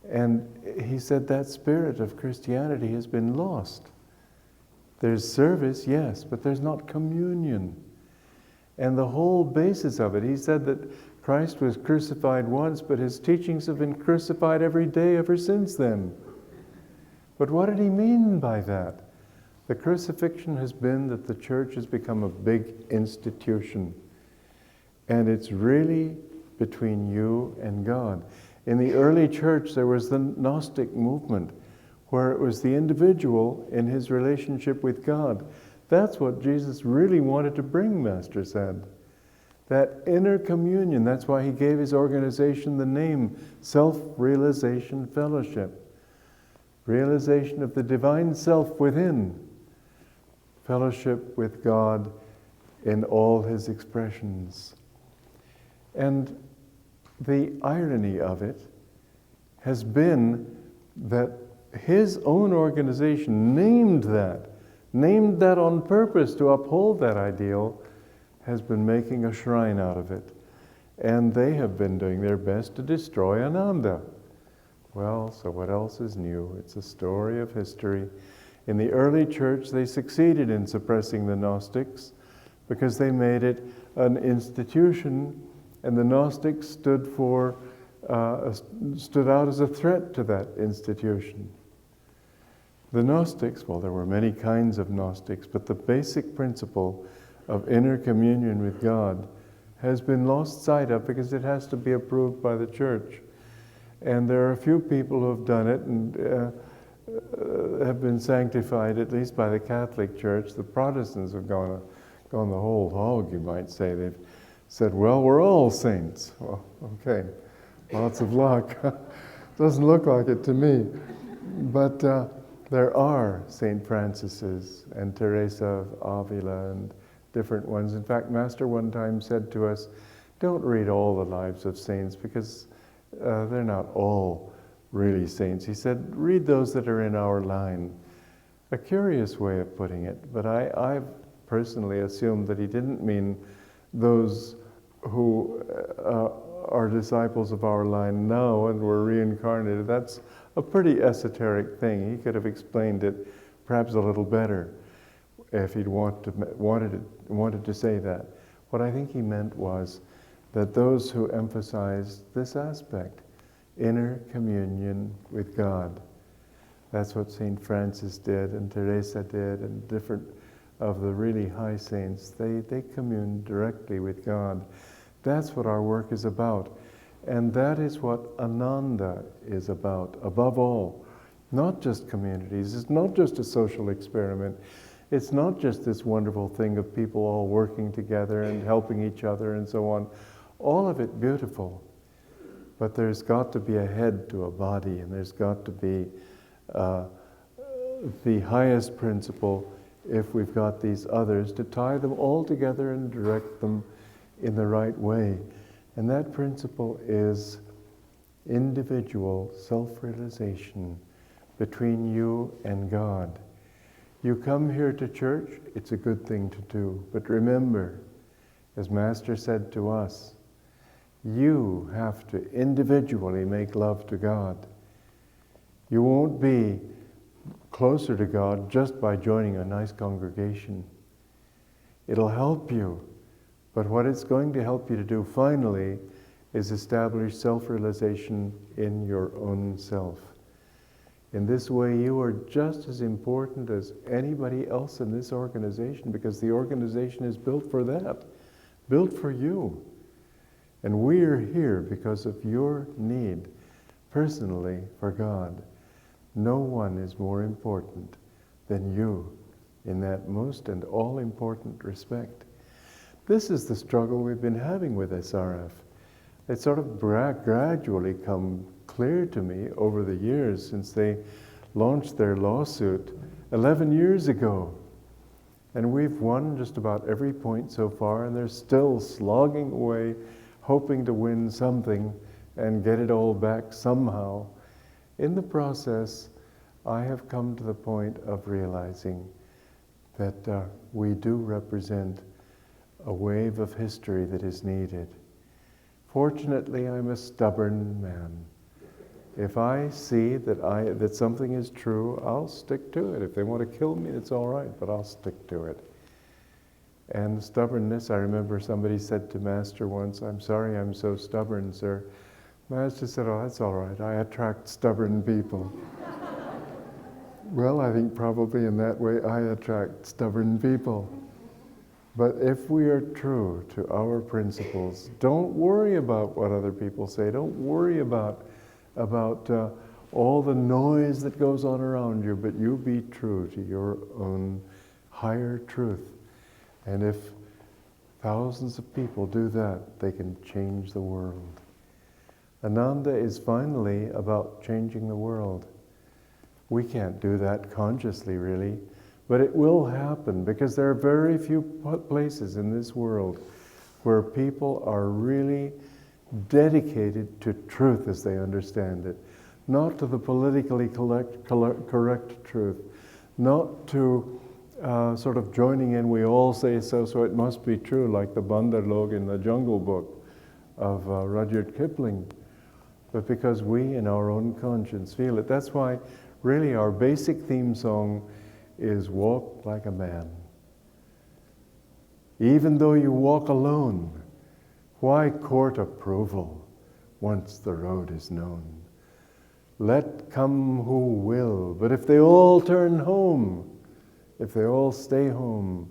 And he said that spirit of Christianity has been lost. There's service, yes, but there's not communion. And the whole basis of it, he said that Christ was crucified once, but his teachings have been crucified every day ever since then. But what did he mean by that? The crucifixion has been that the church has become a big institution. And it's really between you and God. In the early church, there was the Gnostic movement, where it was the individual in his relationship with God. That's what Jesus really wanted to bring, Master said. That inner communion, that's why he gave his organization the name Self-Realization Fellowship. Realization of the divine self within. Fellowship with God in all his expressions. And the irony of it has been that his own organization named that on purpose to uphold that ideal, has been making a shrine out of it. And they have been doing their best to destroy Ananda. Well, so what else is new? It's a story of history. In the early church, they succeeded in suppressing the Gnostics because they made it an institution, and the Gnostics stood out as a threat to that institution. The Gnostics, well, there were many kinds of Gnostics, but the basic principle of inner communion with God has been lost sight of because it has to be approved by the church. And there are a few people who have done it and have been sanctified, at least by the Catholic Church. The Protestants have gone the whole hog, you might say. They've said, well, we're all saints. Well, okay, lots of luck. Doesn't look like it to me. But there are St. Francis's and Teresa of Avila and different ones. In fact, Master one time said to us, don't read all the lives of saints because they're not all really saints. He said, read those that are in our line. A curious way of putting it, but I've personally assumed that he didn't mean those who are disciples of our line now and were reincarnated. That's a pretty esoteric thing. He could have explained it perhaps a little better if he'd wanted to say that. What I think he meant was that those who emphasized this aspect, inner communion with God. That's what St. Francis did and Teresa did and different of the really high saints. They communed directly with God. That's what our work is about. And that is what Ananda is about, above all. Not just communities. It's not just a social experiment. It's not just this wonderful thing of people all working together and helping each other and so on. All of it beautiful. But there's got to be a head to a body, and there's got to be the highest principle, if we've got these others, to tie them all together and direct them in the right way. And that principle is individual self-realization between you and God. You come here to church, it's a good thing to do. But remember, as Master said to us, you have to individually make love to God. You won't be closer to God just by joining a nice congregation. It'll help you, but what it's going to help you to do finally is establish self-realization in your own self. In this way, you are just as important as anybody else in this organization, because the organization is built for that, built for you. And we're here because of your need, personally, for God. No one is more important than you in that most and all-important respect. This is the struggle we've been having with SRF. It's sort of gradually come clear to me over the years since they launched their lawsuit 11 years ago. And we've won just about every point so far, and they're still slogging away, hoping to win something and get it all back somehow. In the process, I have come to the point of realizing that we do represent a wave of history that is needed. Fortunately, I'm a stubborn man. If I see that something is true, I'll stick to it. If they want to kill me, it's all right, but I'll stick to it. And stubbornness, I remember somebody said to Master once, "I'm sorry I'm so stubborn, sir." Master said, "Oh, that's all right. I attract stubborn people." Well, I think probably in that way I attract stubborn people. But if we are true to our principles, don't worry about what other people say. Don't worry about all the noise that goes on around you, but you be true to your own higher truth. And if thousands of people do that, they can change the world. Ananda is finally about changing the world. We can't do that consciously, really, but it will happen, because there are very few places in this world where people are really dedicated to truth as they understand it, not to the politically correct truth, not to sort of joining in, we all say so, so it must be true, like the Bandar Log in the Jungle Book of Rudyard Kipling, but because we in our own conscience feel it. That's why really our basic theme song is "Walk like a man." Even though you walk alone, why court approval once the road is known? Let come who will, but if they all turn home, if they all stay home,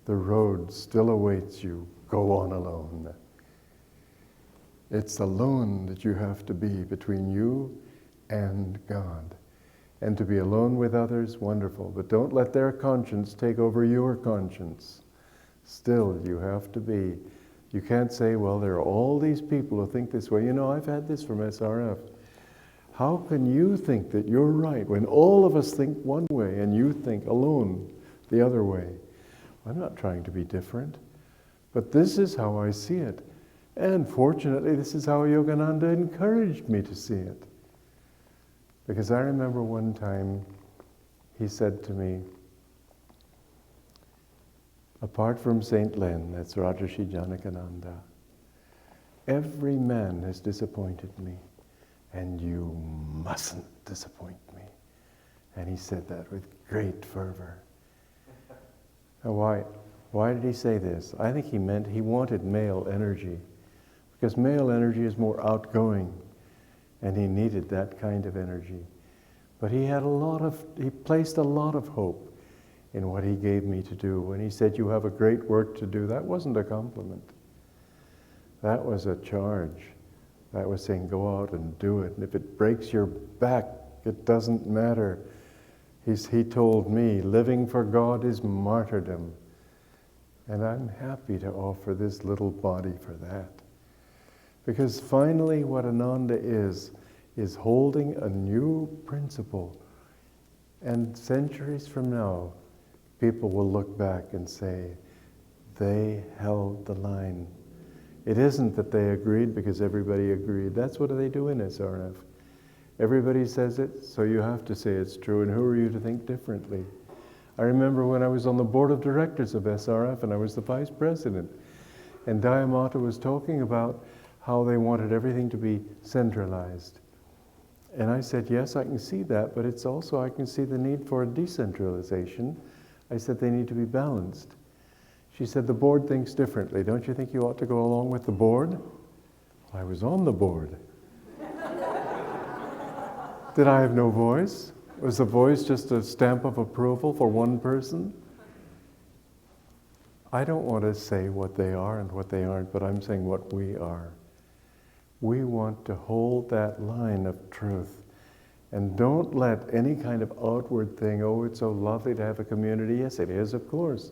the road still awaits you. Go on alone. It's alone that you have to be, between you and God. And to be alone with others, wonderful, but don't let their conscience take over your conscience. Still, you have to be. You can't say, well, there are all these people who think this way. You know, I've had this from SRF. How can you think that you're right when all of us think one way and you think alone the other way? I'm not trying to be different, but this is how I see it. And fortunately, this is how Yogananda encouraged me to see it. Because I remember one time he said to me, apart from Saint Len, that's Rajarshi Janakananda, every man has disappointed me, and you mustn't disappoint me. And he said that with great fervor. Now why did he say this? I think he meant he wanted male energy, because male energy is more outgoing, and he needed that kind of energy. But he placed a lot of hope in what he gave me to do. When he said, "You have a great work to do," that wasn't a compliment. That was a charge. That was saying, go out and do it. And if it breaks your back, it doesn't matter. He told me, living for God is martyrdom. And I'm happy to offer this little body for that. Because finally what Ananda is holding a new principle. And centuries from now, people will look back and say, they held the line. It isn't that they agreed because everybody agreed. That's what they do in SRF. Everybody says it, so you have to say it's true, and who are you to think differently? I remember when I was on the board of directors of SRF and I was the vice president, and Dayamata was talking about how they wanted everything to be centralized. And I said, yes, I can see that, but it's also, I can see the need for a decentralization. I said they need to be balanced. She said, the board thinks differently. Don't you think you ought to go along with the board? I was on the board. Did I have no voice? Was the voice just a stamp of approval for one person? I don't want to say what they are and what they aren't, but I'm saying what we are. We want to hold that line of truth. And don't let any kind of outward thing, oh, it's so lovely to have a community. Yes, it is, of course.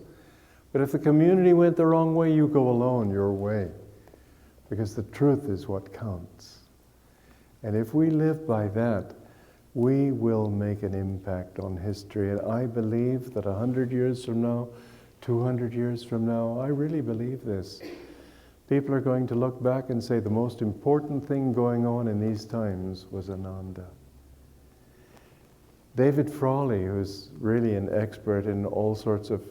But if the community went the wrong way, you go alone, your way. Because the truth is what counts. And if we live by that, we will make an impact on history. And I believe that 100 years from now, 200 years from now, I really believe this. People are going to look back and say the most important thing going on in these times was Ananda. David Frawley, who's really an expert in all sorts of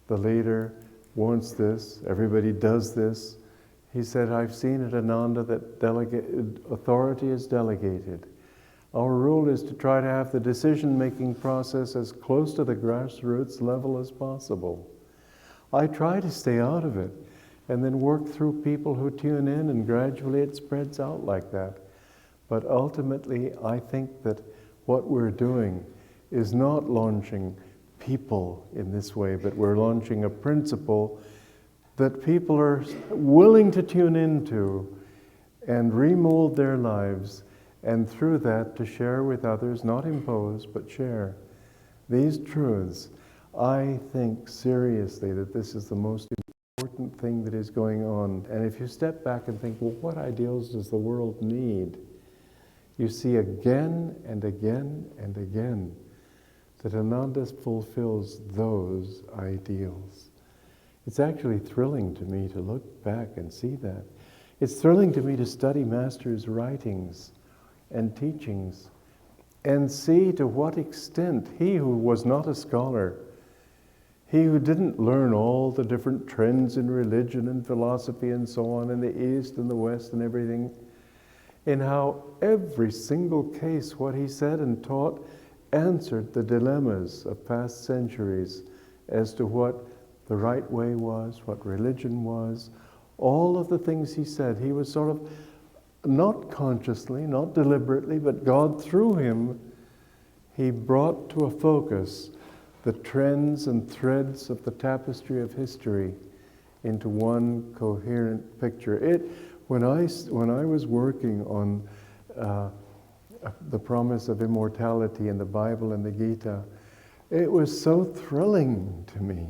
the leader wants this, everybody does this. He said, I've seen at Ananda that authority is delegated. Our rule is to try to have the decision-making process as close to the grassroots level as possible. I try to stay out of it and then work through people who tune in, and gradually it spreads out like that. But ultimately, I think that what we're doing is not launching people in this way, but we're launching a principle that people are willing to tune into and remold their lives, and through that to share with others, not impose, but share these truths. I think seriously that this is the most important thing that is going on. And if you step back and think, well, what ideals does the world need? You see again and again and again that Ananda fulfills those ideals. It's actually thrilling to me to look back and see that. It's thrilling to me to study Master's writings and teachings and see to what extent he who was not a scholar, he who didn't learn all the different trends in religion and philosophy and so on in the East and the West and everything, in how every single case what he said and taught answered the dilemmas of past centuries as to what the right way was, what religion was. All of the things he said, he was sort of not consciously, not deliberately, but God through him, he brought to a focus the trends and threads of the tapestry of history into one coherent picture. When I was working on the promise of immortality in the Bible and the Gita, it was so thrilling to me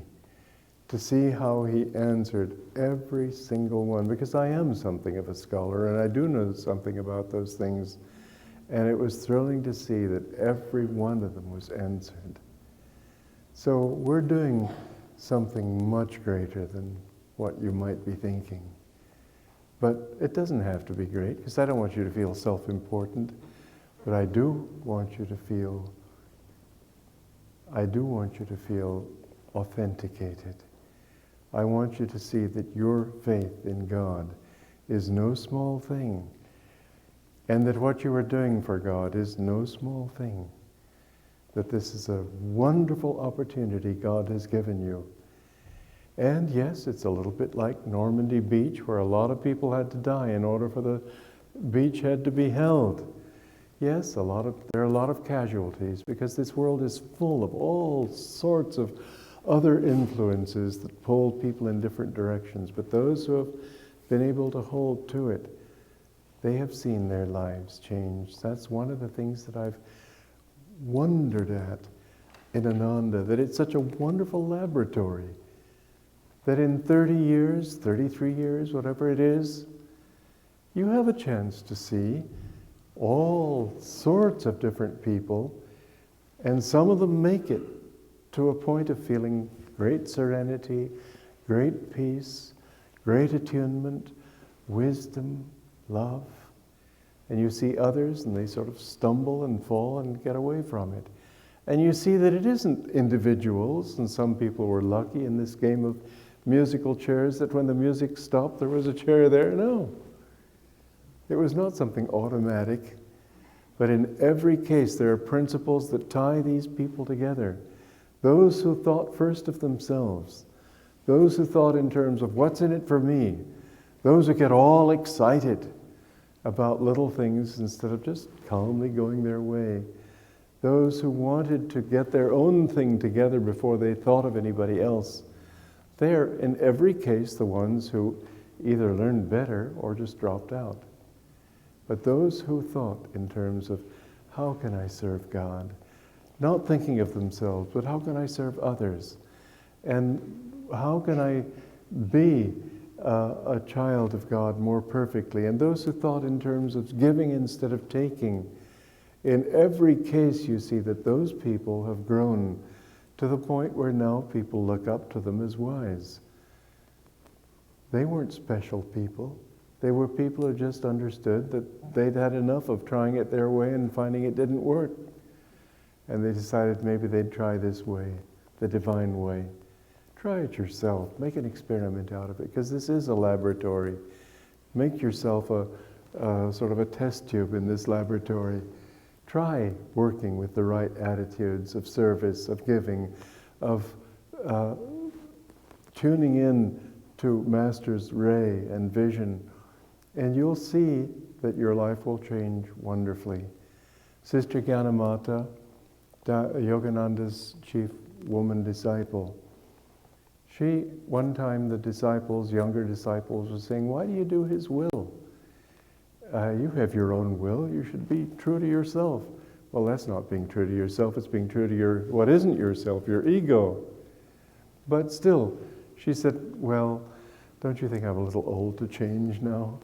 to see how he answered every single one, because I am something of a scholar and I do know something about those things, and it was thrilling to see that every one of them was answered. So we're doing something much greater than what you might be thinking. But it doesn't have to be great, because I don't want you to feel self-important, but I do want you to feel authenticated. I want you to see that your faith in God is no small thing, and that what you are doing for God is no small thing, that this is a wonderful opportunity God has given you. And yes, it's a little bit like Normandy Beach, where a lot of people had to die in order for the beachhead to be held. Yes, there are a lot of casualties, because this world is full of all sorts of other influences that pull people in different directions. But those who have been able to hold to it, they have seen their lives change. That's one of the things that I've wondered at in Ananda, that it's such a wonderful laboratory, that in 30 years, 33 years, whatever it is, you have a chance to see all sorts of different people, and some of them make it to a point of feeling great serenity, great peace, great attunement, wisdom, love. And you see others and they sort of stumble and fall and get away from it. And you see that it isn't individuals, and some people were lucky in this game of musical chairs that when the music stopped there was a chair there. No. It was not something automatic. But in every case there are principles that tie these people together. Those who thought first of themselves, those who thought in terms of what's in it for me, Those who get all excited about little things instead of just calmly going their way. Those who wanted to get their own thing together before they thought of anybody else. They're, in every case, the ones who either learned better or just dropped out. But those who thought in terms of, how can I serve God? Not thinking of themselves, but how can I serve others? And how can I be a child of God more perfectly? And those who thought in terms of giving instead of taking, in every case you see that those people have grown to the point where now people look up to them as wise. They weren't special people. They were people who just understood that they'd had enough of trying it their way and finding it didn't work. And they decided maybe they'd try this way, the divine way. Try it yourself. Make an experiment out of it, because this is a laboratory. Make yourself a sort of a test tube in this laboratory. Try working with the right attitudes of service, of giving, of tuning in to Master's ray and vision, and you'll see that your life will change wonderfully. Sister Gyanamata, Yogananda's chief woman disciple, one time the disciples, younger disciples, were saying, why do you do his will? You have your own will, you should be true to yourself. Well, that's not being true to yourself, it's being true to what isn't yourself, your ego. But still, she said, well, don't you think I'm a little old to change now?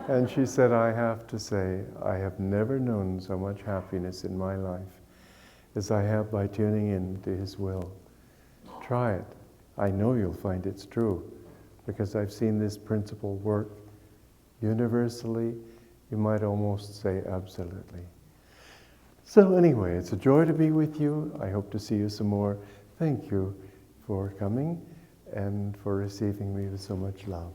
And she said, I have to say, I have never known so much happiness in my life as I have by tuning in to his will. Try it. I know you'll find it's true, because I've seen this principle work universally, you might almost say absolutely. So anyway, it's a joy to be with you. I hope to see you some more. Thank you for coming and for receiving me with so much love.